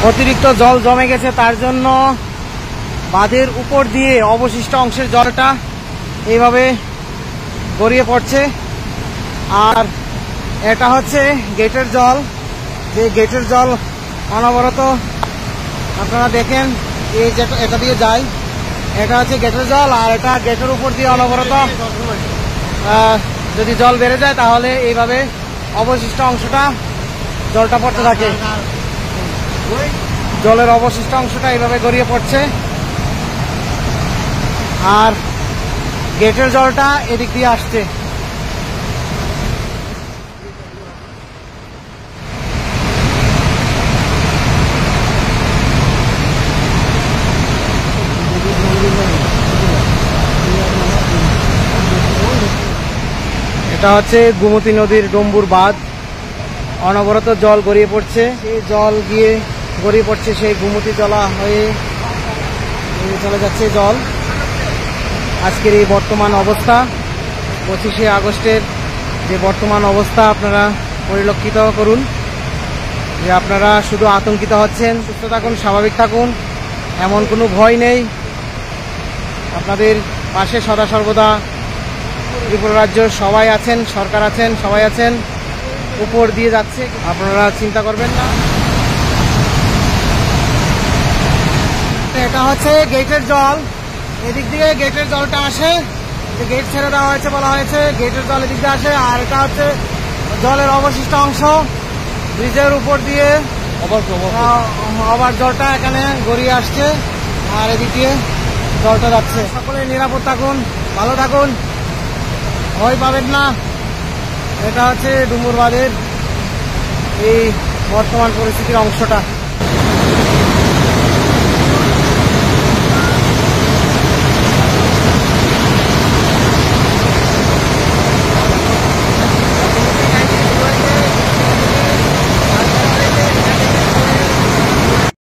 অতিরিক্ত জল জমে গেছে, তার জন্য বাঁধের উপর দিয়ে অবশিষ্ট অংশের জলটা এইভাবে গড়িয়ে পড়ছে। আর এটা হচ্ছে গেটের জল, যে গেটের জল অনবরত আপনারা দেখেন এই যে এটা দিয়ে যায়, এটা হচ্ছে গেটের জল। আর এটা গেটের উপর দিয়ে অনবরত যদি জল বেড়ে যায় তাহলে এইভাবে অবশিষ্ট অংশটা জলটা পড়তে থাকে, জলের অবশিষ্ট অংশটা এইভাবে গড়িয়ে পড়ছে। আর গেটের জলটা এদিক দিয়ে আসছে। এটা হচ্ছে গোমতী নদীর ডম্বুর বাঁধ, অনবরত জল গড়িয়ে পড়ছে, সেই জল গিয়ে গড়িয়ে পড়ছে সেই গোমতী জলা হয়ে চলে যাচ্ছে জল। আজকের এই বর্তমান অবস্থা, 25শে আগস্টের যে বর্তমান অবস্থা আপনারা পরিলক্ষিত করুন, যে আপনারা শুধু আতঙ্কিত হচ্ছেন। সুস্থ থাকুন, স্বাভাবিক থাকুন, এমন কোনো ভয় নেই। আপনাদের পাশে সদা সর্বদা ত্রিপুরা রাজ্য সবাই আছেন, সরকার আছেন, সবাই আছেন। উপর দিয়ে যাচ্ছে, আপনারা চিন্তা করবেন না। এটা হচ্ছে গেটের জল, এদিক দিয়ে গেটের জলটা আসে, গেট ছেড়ে দেওয়া হয়েছে, বলা হয়েছে গেটের জল এদিক দিয়ে আসে। আর এটা হচ্ছে জলের অবশিষ্ট অংশ, ব্রিজের উপর দিয়ে আবার জলটা এখানে গড়িয়ে আসছে, আর এদিক দিয়ে জলটা যাচ্ছে। সকলে নিরাপদ থাকুন, ভালো থাকুন, ভয় পাবেন না। এটা হচ্ছে ডুমুর বাঁধের এই বর্তমান পরিস্থিতির অংশটা।